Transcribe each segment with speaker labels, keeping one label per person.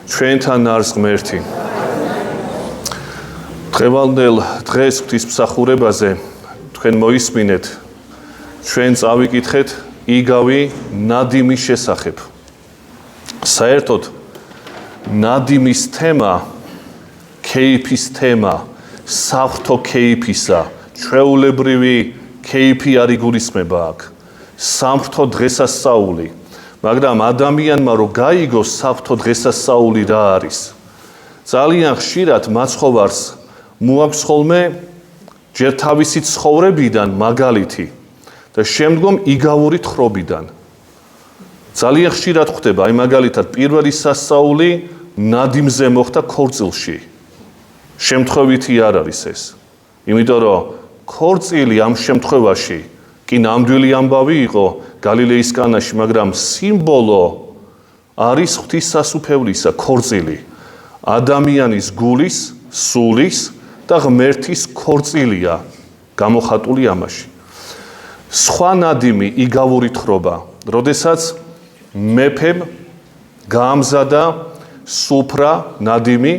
Speaker 1: ჩვენთან არის ღმერთი. დღევანდელ დღეს ღვთისმსახურებაზე თქვენ მოისმინეთ, ჩვენ წავიკითხეთ იგავი ნადიმის შესახებ. საერთოდ ნადიმის თემა, ქეიფის თემა, საღვთო ქეიფისა, ჩვეულებრივი ქეიფი არ იგულისხმება აქ. სამღვთო დღესასწაული, მაგრამ ადამიანმა რო გაიგოს საღვთო დღესასწაული რა არის. ძალიან ხშირად მაცხოვარს მოაქვს ხოლმე ჯერ თავისი ცხოვრებიდან მაგალითი და შემდგომ იგავური თხრობიდან. ძალიან ხშირად ხდება, აი მაგალითად პირველი სასწაული ნადიმზე მოხდა ქორწილში. შემთხვევითი არ არის ეს. იმიტომ რომ ქორწილი ამ შემთხვევაში კი ნამდვილი ამბავი იყო გალილეის კანაში, მაგრამ სიმბოლო არის ღვთის სასუფევლისა ქორწილი. ადამიანის გულის, სულის და ღმერთის ქორწილია გამოხატული ამაში. სხვა ნადიმი იგავური თხრობა, როდესაც მეფემ გაამზადა სუფრა ნადიმი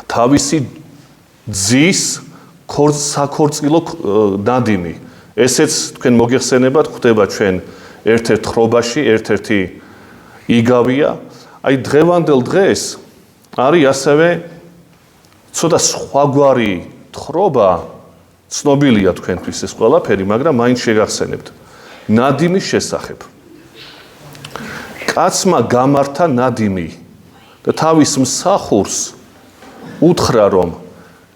Speaker 1: თავისი ძის საქორწილო ნადიმი. ესეც თქვენ მოგეხსენებათ, ხდება ჩვენ ერთ-ერთ თხრობაში, ერთ-ერთი იგავია. აი დღევანდელ დღეს არის ასევე ცოტა სხვაგვარი თხრობა, ცნობილია თქვენთვის ეს ყველაფერი, მაგრამ მაინც შეგახსენებთ. ნადიმის შესახებ. კაცმა გამართა ნადიმი და თავის მსახურს უთხრა, რომ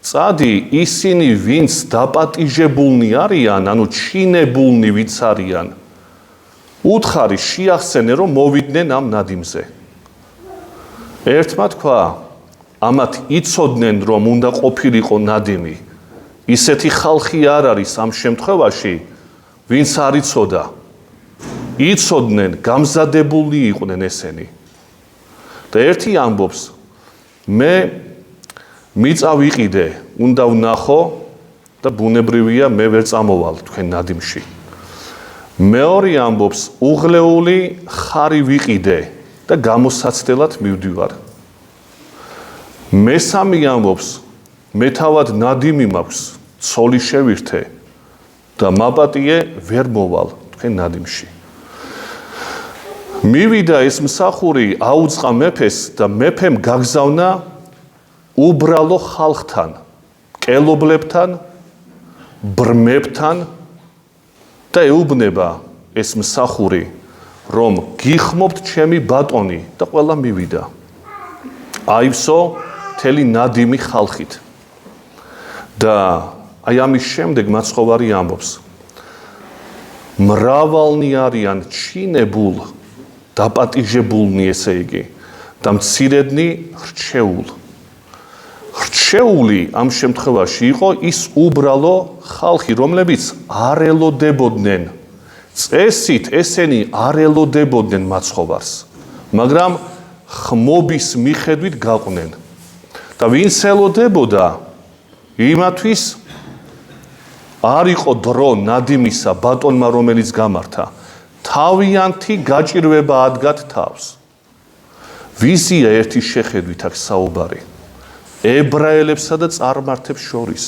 Speaker 1: წადი ისინი, ვინც დაპატიჟებულნი არიან, ანუ ჩინებულნი ვინც არიან, უთხარი შეახსენე, რომ მოვიდნენ ამ ნადიმზე. ერთმა თქვა, ამათ იცოდნენ, რომ უნდა ყოფილიყო ნადიმი. ისეთი ხალხი არ არის ამ შემთხვევაში, ვინც არ იცოდა. იცოდნენ, გამზადებული იყვნენ ესენი. და ერთი ამბობს, მე მიწავიყიდე, უნდა ვნახო და ბუნებრივია მე ვერ წამოვალ თქვენ ნადიმში. მეორე ამბობს, უღლეული ხარი ვიყიდე და გამოსაცდელად მივდივარ. მესამე ამბობს, მე თავად ნადიმი მაქვს, ცოლი შევირთე და მაპატიე ვერ მოვალ თქვენ ნადიმში. მივიდა ეს მსახური, აუწყა მეფეს და მეფემ გაგზავნა უბრალო ხალხთან, კელობლებთან, ბრმებთან და ეუბნება ეს მსახური, რომ გიხმობთ ჩემი ბატონი და ყველა მივიდა. აივსო მთელი ნადიმი ხალხით. და აი ამის შემდეგ მაცხოვარი ამბობს, მრავალნი არიან ჩინებულ, დაპატიჟებულნი, ესე იგი, და მცირედნი რჩეულ. რჩეული ამ შემთხვევაში იყო ის უბრალო ხალხი, რომლებიც არ ელოდებოდნენ. წესით ესენი არ ელოდებოდნენ მაცხოვარს, მაგრამ ხმობის მიხედვით გაყვნენ. და ვინც ელოდებოდა, იმათვის არ იყო დრო ნადიმისა ბატონმა, რომელიც გამართა. თავიანთი გაჭირვება ადგათ თავს. ვიზია ერთი შეხედვით აქ საუბარი. ებრაელებსა და წარმართებს შორის.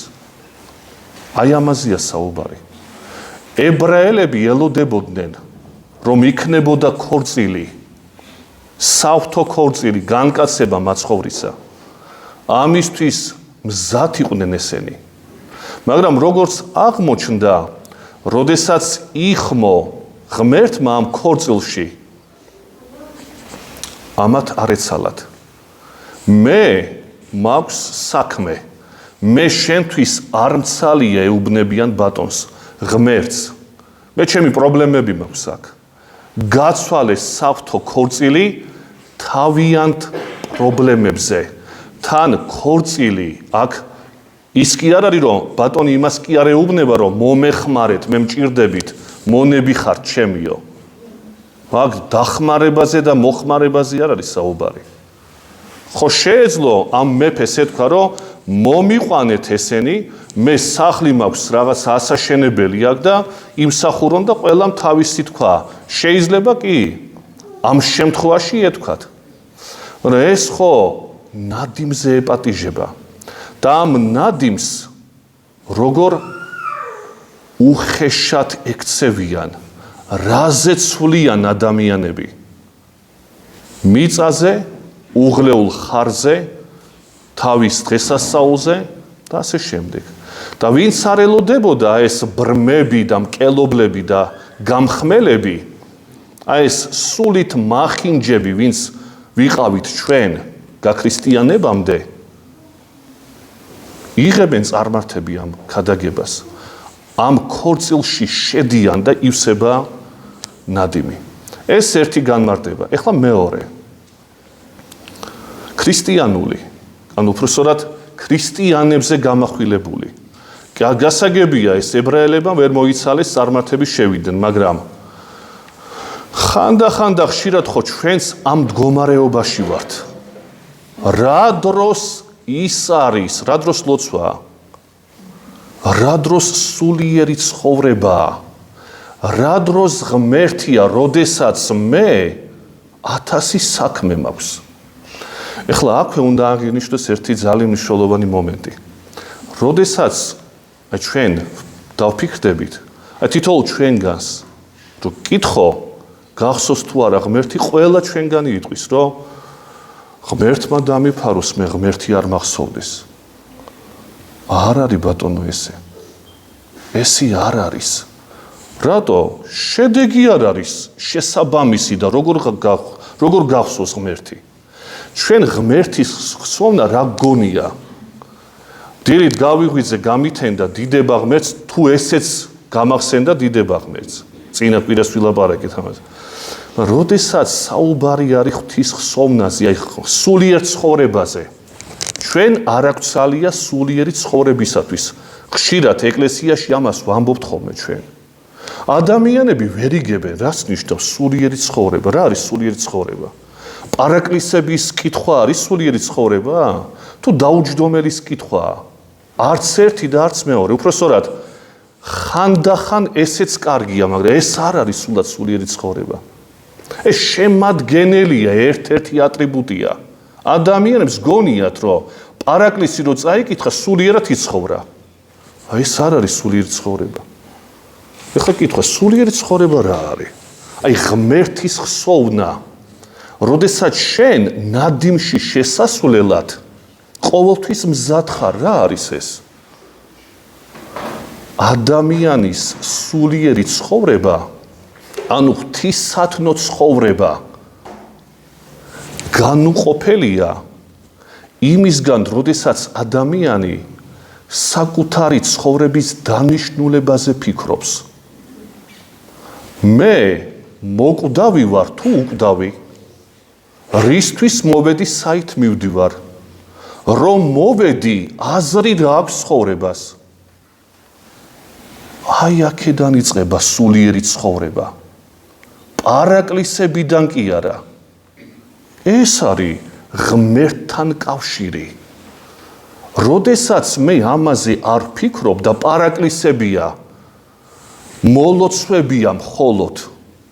Speaker 1: აი ამაზეა საუბარი. ებრაელები ელოდებოდნენ, რომ იქნებოდა ქორწილი, საღვთო ქორწილი, განკაცება მაცხოვრისა. ამისთვის მზად იყვნენ ესენი. მაგრამ როგორც აღმოჩნდა, როდესაც იხმო ღმერთმა ამ ქორწილში, ამათ არ ეცალათ. მე მაქვს საქმე, მე შენთვის არ მცალია ეუბნებიან ბატონს, ღმერთს. მე ჩემი პრობლემები მაქვს აქ. გაცვალე საღვთო ქორწილი თავიანთ პრობლემებზე. თან ქორწილი აქ ის კი არ არის, რომ ბატონი იმას კი არ ეუბნება, რომ მომეხმარეთ, მე მჭირდებით, მონები ხართ ჩემიო. აქ დახმარებაზე და მოხმარებაზე არ არის საუბარი. ხო შეეძლო ამ მეფეს ეთქვა, რომ მომიყვანეთ ესენი, მე სახლი მაქვს რაღაც ასაშენებელი აქ და იმსახურონ და ყველამ თავისი თქვა. შეიძლება კი ამ შემთხვევაში ეთქვათ. მაგრამ ეს ხო ნადიმზე ეპატიჟება და ამ ნადიმს როგორ უხეშად ექცევიან, რაზე ცვლიან ადამიანები მიწაზე, უღლეულ ხარზე, თავის დღესასწაულზე და ასე შემდეგ. და ვინც არ ელოდებოდა ეს ბრმები და მკელობლები და გამხმელები, ეს სულით მახინჯები, ვინც ვიყავით ჩვენ გაქრისტიანებამდე, იღებენ წარმართები ამ ქადაგებას. ამ ქორწილში შედიან და ივსება ნადიმი. ეს ერთი განმარტება. ეხლა მეორე. ქრისტიანული, ანუ უბრალოდ ქრისტიანებზე გამახვილებული. გასაგებია ეს ებრაელებმა ვერ მოიცალეს წარმართები შევიდნენ, მაგრამ ხანდახან და ხშირად ხო ჩვენც ამ მდგომარეობაში ვართ. რა დროს ის არის, რა დროს ლოცვა, რა დროს სულიერი ცხოვრებაა, რა დროს ღმერთია, როდესაც მე 1000 საქმე მაქვს. ეხლა აქვე უნდა აღინიშნოს ერთი ძალიან მნიშვნელოვანი მომენტი. როდესაც ჩვენ დავფიქრდებით, თითოეულ ჩვენგანს, რომ კითხო, გახსოვს თუ არა ღმერთი ყველა ჩვენგანი იტყვის, რომ ღმერთმა დამიფაროს, მე ღმერთი არ მახსოვდეს. არ არის ბატონო ესე. ესე არ არის. რატო? შედეგი არ არის შესაბამისი და როგორ გახსოვს ღმერთი. ჩვენ ღმერთის ხსოვნა რა გონია? დილით გავიღვიძე, გამithენდა დიდება ღმერთს, თუ ესეც გამახსენდა დიდება ღმერთს. წინა კვირას ვილაპარაკეთ ამაზე. როდესაც საუბარი არის ღვთის ხსოვნაზე, აი სულიერ ცხოვრებაზე, ჩვენ არ აქვს ძალია სულიერი ცხოვრებისათვის. ხშირად ეკლესიაში ამას ვამბობთ ხოლმე ჩვენ. ადამიანები ვერ იგებენ, რას ნიშნავს სულიერი ცხოვრება, რა არის სულიერი ცხოვრება? პარაკლისების კითხვა არის სულიერი ცხოვრება? თუ დაუჯდომელის კითხვაა? არც ერთი და არც მეორე, უпроსორად ხანდახან ესეც კარგია, მაგრამ ეს არ არის სულად სულიერი ცხოვრება. ეს შემადგენელია, ერთ-ერთი ატრიბუტია. ადამიანებს გონიათ, რომ პარაკლისი რო წაიკითხა, სულიერად იცხოვრა. აი ეს არ არის სულიერი ცხოვრება. ეხლა კითხვა, სულიერი ცხოვრება რა არის? აი ღმერთის ხსოვნა. როდესაც შენ ნადიმში შესასვლელად ყოველთვის მზად ხარ, რა არის ეს? ადამიანის სულიერი ცხოვრება, ანუ ღვთისათნო ცხოვრება განუყოფელია იმისგან, როდესაც ადამიანი საკუთარი ცხოვრების დანიშნულებაზე ფიქრობს. მე მოკვდავი ვარ თუ უკვდავი? რისთვის მოვედი, საით მივდივარ? რომ მოვედი, აზრი რა აქვს ცხოვრებას? აი აქედან იწყება სულიერი ცხოვრება. პარაკლისებიდან კი არა. ეს არის ღმერთთან კავშირი. როდესაც მე ამაზე არ ვფიქრობ და პარაკლისებია, მოლოცვებია მხოლოდ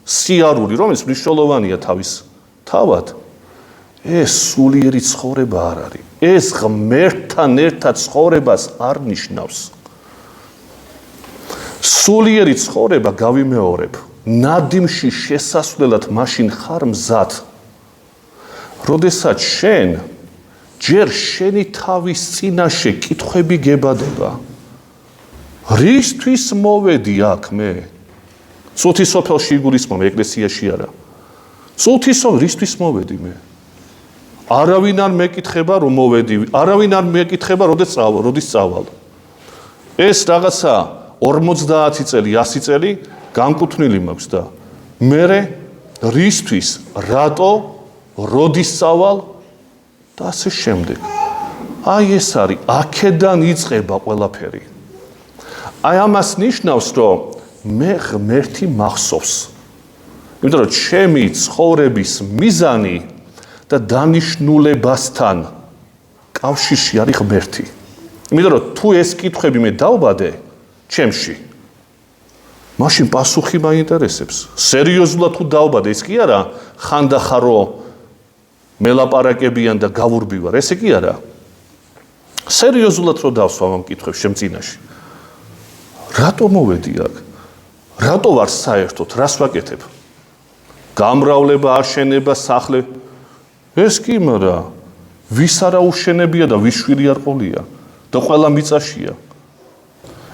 Speaker 1: სიარული, რომელიც მნიშვნელოვანია თავის თავად, ეს სულიერი ცხოვრება არ არის. ეს ღმერთთან ერთად ცხოვრებას არ ნიშნავს. სულიერი ცხოვრება, გავიმეორებ, ნადიმში შესასვლელად მაშინ ხარ მზად. როდესაც შენ ჯერ შენი თავის წინაშე კითხვები გებადება. რისთვის მოვედი აქ მე? წუთი სოფელში იგულისხმობ, ეკლესიაში არა. წუთი რისთვის მოვედი მე? არავინ არ მეკითხება რომ მოვედი, არავინ არ მეკითხება როდის წავალ. ეს რაღაცა 50 წელი, 100 წელი განკუთვნილი მაქვს და მე რისთვის, რატო, როდის წავალ და ასე შემდეგ. აი ეს არის, აქედან იწყება ყველაფერი. აი ამას ნიშნავს, რომ მე ღმერთი მახსოვს. იმიტომ რომ ჩემი ცხოვრების მიზანი და დანიშნულებასთან კავშირში არის ღმერთი. იმიტომ რომ თუ ეს კითხვები მე დავბადე ჩემში, მაშინ პასუხი მაინტერესებს. სერიოზულად თუ დავბადე, ეს კი არა ხანდახარო მელაპარაკებიან და გავურბივარ, ესე კი არა. სერიოზულად რო დავსვამ ამ კითხვებს შემ წინაში. რატო მოვედი აქ? რატო ვარ საერთოდ? რას ვაკეთებ? გამრავლება, აშენება, სახლე. ეს კი, მაგრამ ვის არა უშენებია და ვის შვილი არ ყოლია და ყველა მიწაშია.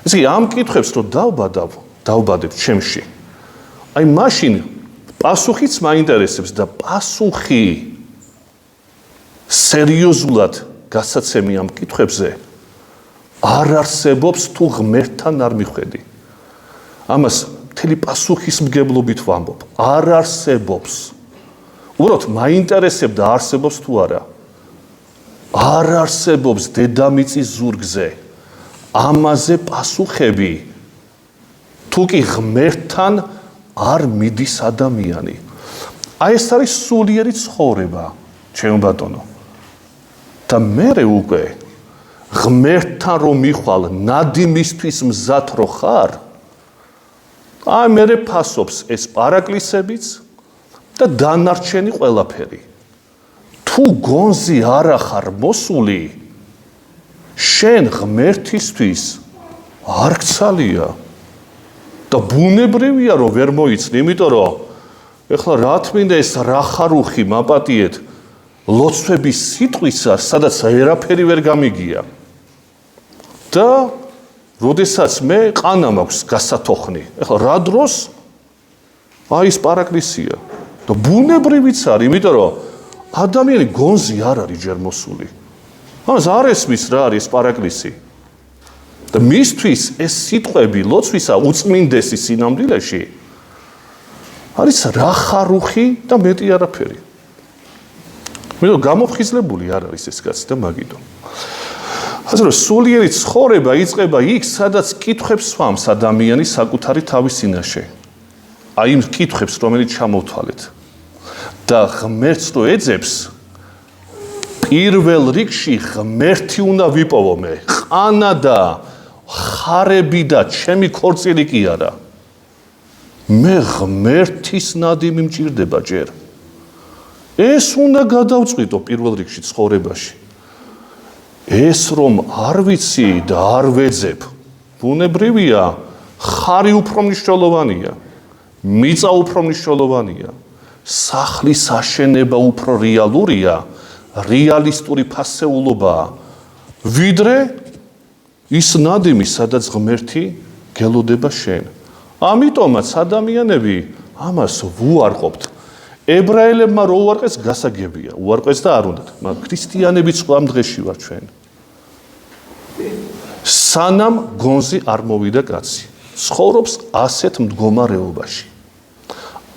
Speaker 1: ესე იგი, ამ კითხვებს რო დავბადებ ჩემში. აი მაშინ პასუხიც მაინტერესებს და პასუხი სერიოზულად გასაცემი ამ კითხვებზე არ არსებობს თუ ღმერთთან არ მიხვედი. ამას მთელი პასუხისმგებლობით ვამბობ. არ არსებობს. უბრალოდ მაინტერესებდა არსებობს თუ არა. არ არსებობს დედამიწის ზურგზე ამაზე პასუხები თუ კი ღმერთთან არ მიდის ადამიანი. აი ეს არის სულიერი ცხოვრება, ჩემო ბატონო. და მერე უკვე ღმერთთან რომ მიხვალ ნადიმისთვის მზად რო ხარ, აი მერე ფასობს ეს პარაკლისებიც და დანარჩენი ყველაფერი. თუ გონზი არ ახარ მოსული, შენ ღმერთისთვის არ გცალია და ბუნებრივია რომ ვერ მოიცნი, იმიტომ რომ ეხლა რა თმინდა ეს რა ხარუხი მაპატიეთ ლოცვების სიტყვისა, სადაც ვერაფერი ვერ გამიგია. და როდესაც მე ყანა მაქვს გასათოხნი, ეხლა რა დროს აი ეს პარაკლისია და ბუნებრივიც არის, იმიტომ რომ ადამიანი გონზი არ არის ჯერ მოსული. ამას არ ესმის რა არის ეს პარაკლისი. და მისთვის ეს სიტყვები ლოცვისა უწმინდესი სინამდვილეში არის რა ხარუხი და მეტი არაფერი. იმიტომ გამოფხიზლებული არ არის ეს კაცი და მაგიდო. ასე რომ სულიერი ცხოვრება იწყება იქ, სადაც კითხვებს სვამს ადამიანი საკუთარი თავის წინაშე. აი იმ კითხვებს, რომელიც ჩამოვთვალეთ. და ღმერთს რო ეძებს, პირველ რიგში ღმერთი უნდა ვიპოვო მე. ყანა და ხარები და ჩემი ქორწილი კი არა. მე ღმერთის ნადიმი მჭირდება ჯერ. ეს უნდა გადავწყვიტო პირველ რიგში ცხოვრებაში. ეს რომ არ ვიცი და არ ვეძებ, ბუნებრივია, ხარი უფრო მნიშვნელოვანია, მიწა უფრო მნიშვნელოვანია, სახლის აშენება უფრო რეალურია, რეალისტური ფასეულობაა, ვიდრე ის ნადიმი, სადაც ღმერთი გელოდება შენ. ამიტომაც ადამიანები ამას ვუარყოფთ. ებრაელებმა რო უარყეს, გასაგებია, უარყეს და არ უნდათ, მაგრამ ქრისტიანებიც სხვა დღეში ვარ ჩვენ. სანამ გონზი არ მოვიდა კაცი, ცხოვრობს ასეთ მდგომარეობაში.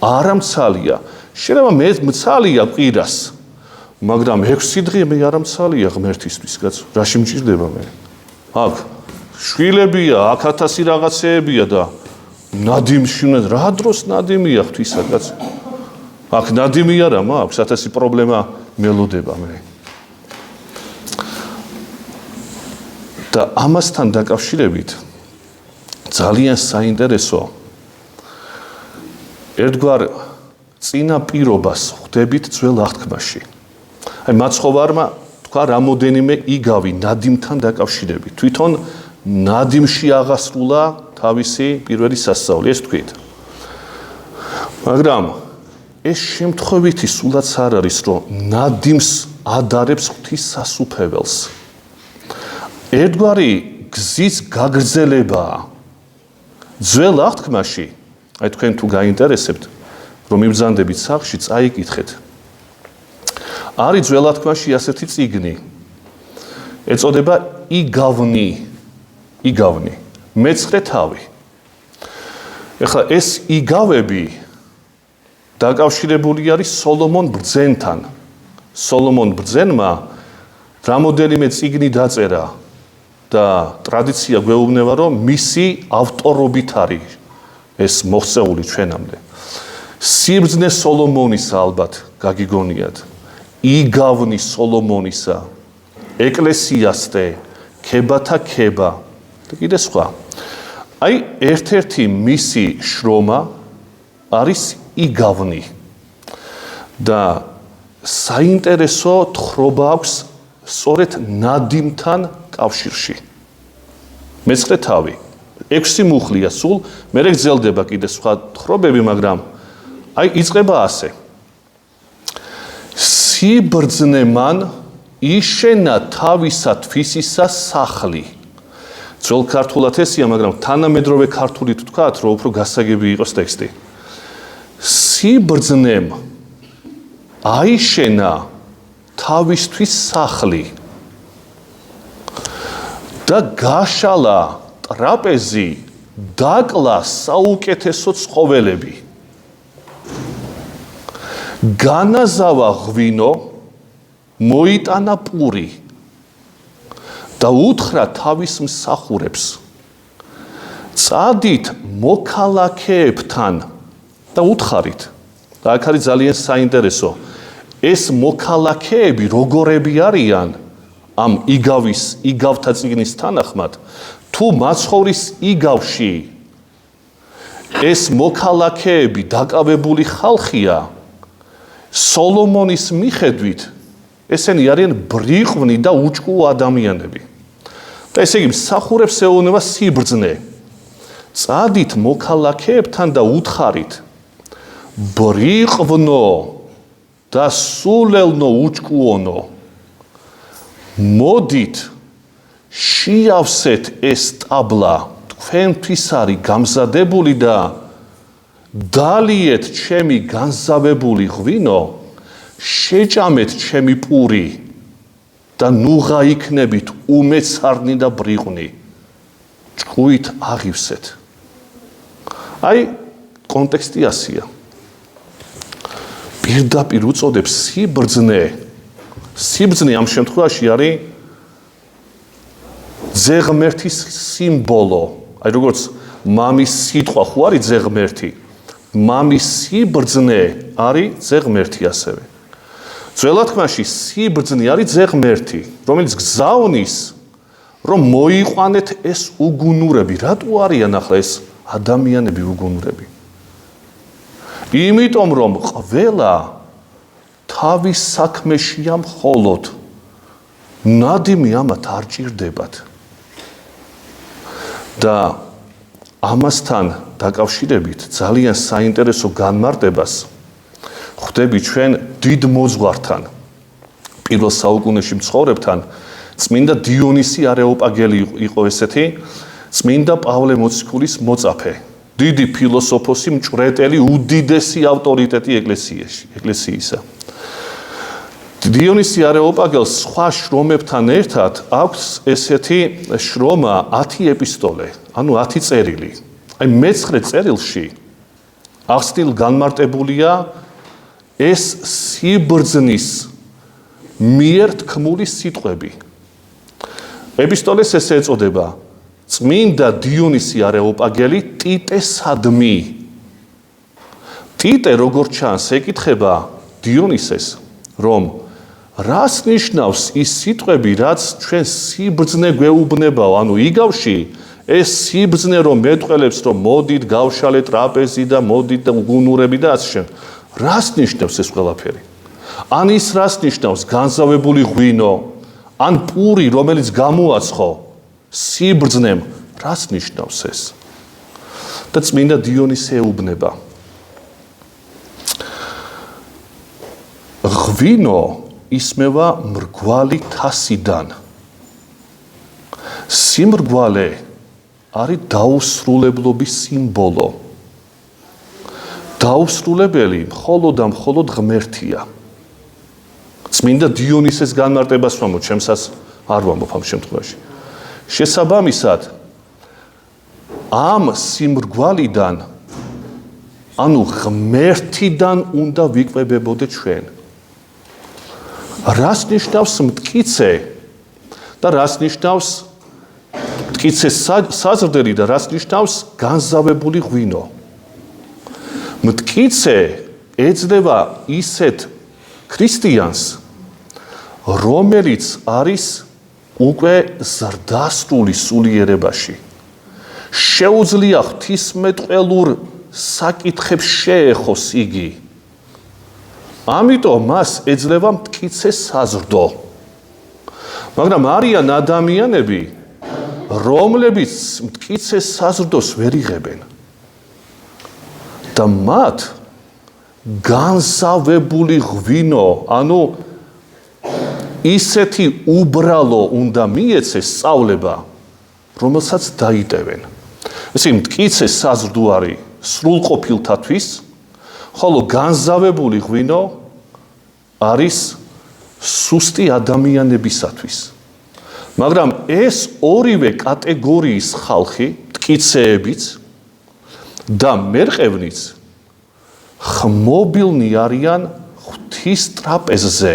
Speaker 1: არა მცალია, შეიძლება მე მცალია ყვირას, მაგრამ 6 დღე მე არა მცალია ღმერთისთვის, კაცო, რაში მჭირდება მე? აქ შვილებია, აქ 1000 რაღაცეებია და ნადიმში უნდა რა დროს ნადიმია ღვთისა, კაცო? აქ ნადიმი არა მაქვს, 1000 პრობლემა მელოდება მე. და ამასთან დაკავშირებით ძალიან საინტერესო ერთგვარ წინაპირობას ხვდებით ძველ აღთქმაში. აი მაცხოვარმა თქვა რამოდენიმე იგავი ნადიმთან დაკავშირებით. თვითონ ნადიმში აღასრულა თავისი პირველი სასწაული, ეს თქვით. მაგრამ ეს შემთხვევითი სულაც არ არის, რომ ნადიმს ადარებს ღვთის სასუფეველს. ერთგვარი გზის გაგრძელებაა. ძველ აღთქმაში, აი თქვენ თუ გაინტერესებთ, რომ მიბრძანდებით სახლში, წაიკითხეთ. არის ძველ აღთქმაში ასეთი წიგნი. ეწოდება იგავნი, მეცხრე თავი. ეხლა ეს იგავები დაკავშირებული არის სოლომონ ბრძენთან. სოლომონ ბრძენმა რამოდენიმე წიგნი დაწერა და ტრადიცია გვეუბნება, რომ მისი ავტორობით არის ეს მოღწეული ჩვენამდე. სიბრძნე სოლომონისა ალბათ გაგიგონიათ. იგავნი სოლომონისა, ეკლესიასტე, ქებათა ქება და კიდე სხვა. აი ერთ-ერთი მისი შრომა არის იგავნი და საინტერესო თხრობა აქვს სწორედ ნადიმთან კავშირში. მეცხრე თავი, 6 მუხლია სულ, მერე გრძელდება კიდე სხვა თხრობები, მაგრამ აი იწყება ასე. სიბრძნე მან იშენა თავისა თვისისა სახლი. ძველ ქართულად ესია, მაგრამ თანამედროვე ქართულით ვთქვათ, რომ უფრო გასაგები იყოს ტექსტი. სიბრძნემ აიშენა თავისთვის სახლი და გაშალა ტრაპეზი, დაკლა საუკეთესო ცხოველები. განაზავა ღვინო, მოიტანა პური და უთხრა თავის მსახურებს. წადით მოქალაქეებთან და უთხარით. და აქ არის ძალიან საინტერესო. ეს მოქალაქეები როგორები არიან ამ იგავთა წიგნის თანახმად, თუ მაცხოვრის იგავში ეს მოქალაქეები დაკავებული ხალხია, სოლომონის მიხედვით ესენი არიან ბრიყვნი და უჭკუო ადამიანები. და ესე იგი მსახურებს ეუბნება სიბრძნე. წადით მოქალაქეებთან და უთხარით, ბრიყვნო და სულელნო უჭკუონო, მოდით შეავსეთ ეს ტაბლა, თქვენთვის არის გამზადებული და დალიეთ ჩემი განზავებული ღვინო, შეჭამეთ ჩემი პური და ნუღა იქნებით უმეცარნი და ბრიყვნი, ჭკუით აღივსეთ. აი კონტექსტი ასია. პირდაპირ უწოდებს სიბრძნე. სიბრძნე ამ შემთხვევაში არის ძეღმერთის სიმბოლო. აი როგორც მამის სიტყვა ხო არის ძეღმერთი, მამის სიბრძნე არის ძეღმერთი ასევე. ძველად თქმაში სიბრძნე არის ძეღმერთი, რომელიც გზავნის, რომ მოიყვანეთ ეს უგუნურები. რატო არიან ახლა ეს ადამიანები უგუნურები? იმიტომ რომ ყველა თავის საქმეშია მხოლოდ, ნადიმი ამათ არ ჭირდებათ. და ამასთან დაკავშირებით ძალიან საინტერესო განმარტებას ხვდები ჩვენ დიდ მოძღვართან, პირველ საუკუნეში მცხოვრებთან, წმინდა დიონისი არეოპაგელი იყო ესეთი, წმინდა პავლე მოციქულის მოწაფე, დიდი ფილოსოფოსი, მჭვრეტელი, უდიდესი ავტორიტეტი ეკლესიისა. დიონისი არეოპაგელს სხვა შრომებთან ერთად აქვს ესეთი შრომა 10 ეპისტოლე, ანუ 10 წერილი. აი მე-9 წერილში ახსნილ განმარტებულია ეს სიბრძნის მიერ თქმული სიტყვები. ეპისტოლეს ესე ეწოდება წმინდა დიონისი არეოპაგელი ტიტესადმი. ტიტე როგორც ჩანს ეკითხება დიონისეს, რომ რას ნიშნავს ის სიტყვები, რაც ჩვენ სიბრძნე გვეუბნებაო, ანუ იგავში ეს სიბრძნე რომ მეტყველებს, რომ მოდით გავშალეთ ტრაპეზი და მოდით და უგუნურები და ასე შემდეგ. რას ნიშნავს ეს ყველაფერი? ან ის რას ნიშნავს განზავებული ღვინო, ან პური, რომელიც გამოაცხო სიბრძნემ, რას ნიშნავს ეს? და წმინდა დიონისე ეუბნება. ღვინო ისმევა მრგვალი თასიდან. სიმრგვალე არის დაუსრულებლობის სიმბოლო. დაუსრულებელი მხოლოდ და მხოლოდ ღმერთია. წმინდა დიონისეს განმარტებას ვამბობ, ჩემსაც არ ვამბობ ამ შემთხვევაში. შესაბამისად, ამ სიმრგვალიდან, ანუ ღმერთიდან უნდა ვიკვებებოდეთ ჩვენ. რას ნიშნავს მტკიცე და რას ნიშნავს მტკიცე საზრდელი და რას ნიშნავს განზავებული ღვინო? მტკიცე ეძლევა ისეთ ქრისტიანს, რომელიც არის უკვე ზრდასრული სულიერებაში. შეუძლია ღვთისმეტყველურ საკითხებს შეეხოს იგი ამიტომ მას ეძლევა მტკიცე საზრდო. მაგრამ არიან ადამიანები, რომლებიც მტკიცე საზრდოს ვერ იღებენ და მათ განსავებული ღვინო, ანუ ისეთი უბრალო უნდა მიეცეს სწავლება, რომელსაც დაიტევენ. ესე მტკიცე საზრდო არის სრულყოფილთათვის, ხოლო განსავებული ღვინო არის სუსტი ადამიანებისათვის. მაგრამ ეს ორივე კატეგორიის ხალხი, მტკიცეებიც და მერყევნიც ხმობილნი არიან ღვთის ტრაპეზზე.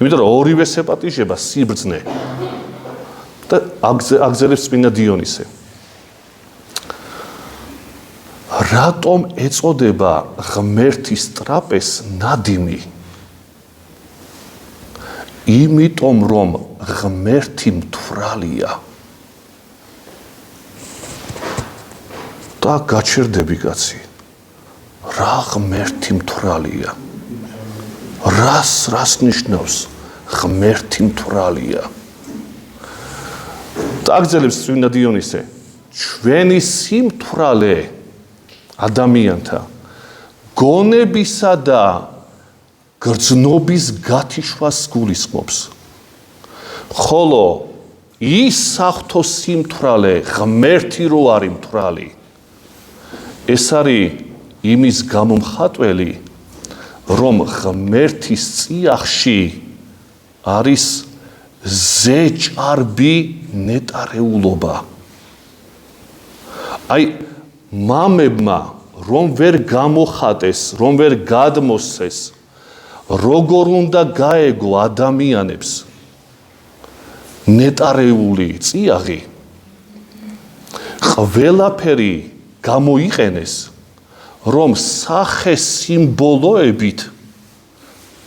Speaker 1: იმიტომ რომ ორივე ეპატიჟება სიბრძნე და აგზელებს წმინდა დიონისე. რატომ ეწოდება ღმერთის ტრაპეზს ნადიმი? იმიტომ რომ ღმერთი მთვრალია. და გაჩერდები კაცი. რა ღმერთი მთვრალია? რას ნიშნავს ღმერთი მთვრალია? და აგზელებს წმინდა დიონისე, ჩვენი სიმთვრალე ადამიანთა გონებისა და გრძნობის გათიშვას გულისხმობს. ხოლო ის საღვთო სიმთვრალე ღმერთი რო არის მთვრალი, ეს არის იმის გამომხატველი, რომ ღმერთის წიაღში არის ზეჭარბი ნეტარეულობა. აი მამებმა რომ ვერ გამოხატეს, რომ ვერ გადმოსცეს, როგორ უნდა გაეგო ადამიანებს ნეტარეული წიაღი, ყველაფერი გამოიყენეს, რომ სახე სიმბოლოებით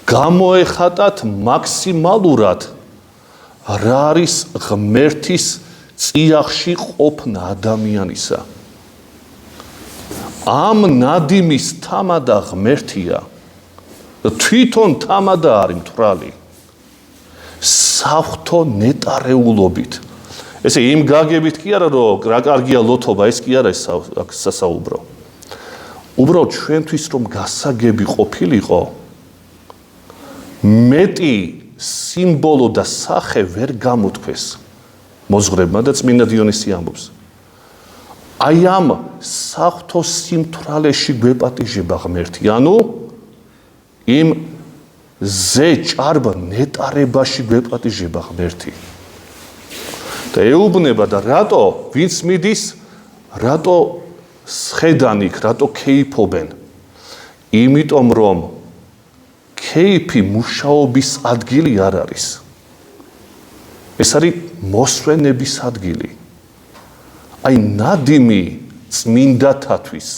Speaker 1: გამოეხატათ მაქსიმალურად რა არის ღმერთის წიაღში ყოფნა ადამიანისა. ამ ნადიმის თამადა ღმერთია და თვითონ თამადა არის მთვრალი საღვთო ნეტარეულობით. ესე იმ გაგებით კი არა რომ რა კარგია ლოთობა, ეს კი არა სასაუბრო. უბრალოდ ჩვენთვის რომ გასაგები ყოფილიყო, მეტი სიმბოლო და სახე ვერ გამოთქვეს მოძღვრებმა და წმინდა დიონისი ამბობს. აი ამ საღვთო სიმთვრალეში გვეპატიჟება ღმერთი, ანუ იმ ზეჭარბ ნეტარებაში გვეპატიჟება ღმერთი. და ეუბნება და რატო ვინც მიდის, რატო სხედან იქ, რატო ქეიფობენ? იმიტომ რომ ქეიფი მუშაობის ადგილი არ არის. ეს არის მოსვენების ადგილი. აი ნადიმი წმინდათათვის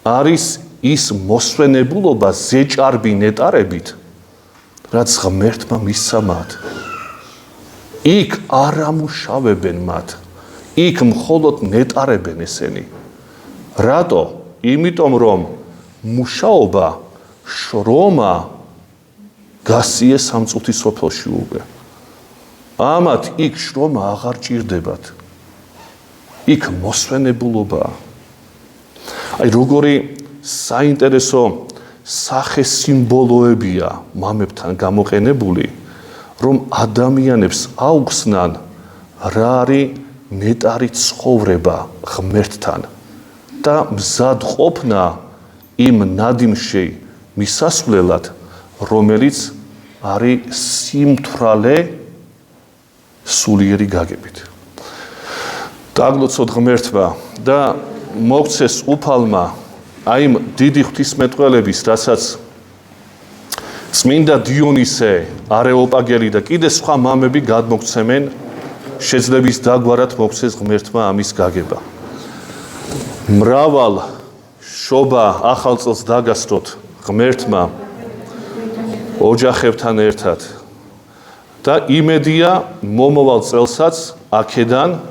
Speaker 1: არის ის მოსვენებულობა ზეჭარბი ნეტარებით, რაც ღმერთმა მისცა მათ. იქ არ ამუშავებენ მათ, იქ მხოლოდ ნეტარებენ ესენი. რატო? იმიტომ რომ მუშაობა, შრომა გასიეს სამწუთი სოფელში უკვე. ამათ იქ შრომა აღარ ჭირდებათ. იქ მოსვენებულობაა. აი როგორი საინტერესო სახე სიმბოლოებია მამებთან გამოყენებული, რომ ადამიანებს აუხსნან რა არის ნეტარი ცხოვრება ღმერთთან და მზად ყოფნა იმ ნადიმში მისასვლელად, რომელიც არის სიმთვრალე სულიერი გაგებით. დაგლოცოთ ღმერთმა და მოგცეს უფალმა აი იმ დიდი ღვთისმეტყველების, რასაც წმინდა დიონისე, არეოპაგელი და კიდე სხვა მამები გადმოგცემენ, შეძლების დაგვარად მოგცეს ღმერთმა ამის გაგება. მრავალ შობა ახალ წელს დაგასწროთ ღმერთმა ოჯახებთან ერთად და იმედია მომავალ წელსაც აქედან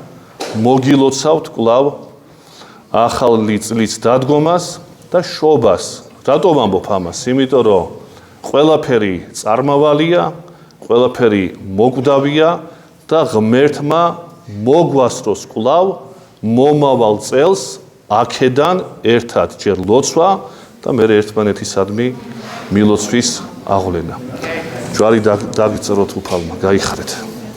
Speaker 1: მოგილოცავთ კვლავ ახალი წლის დადგომას და შობას რატო ვამბობ ამას? იმიტომ რომ ყველაფერი წარმავალია, ყველაფერი მოკვდავია და ღმერთმა მოგვასწროს კვლავ მომავალ წელს აქედან ერთად ჯერ ლოცვა და მე ერთმანეთისადმი მილოცვის აღვლენა. ჯვარი დაგიწროთ უფალმა, გაიხარეთ.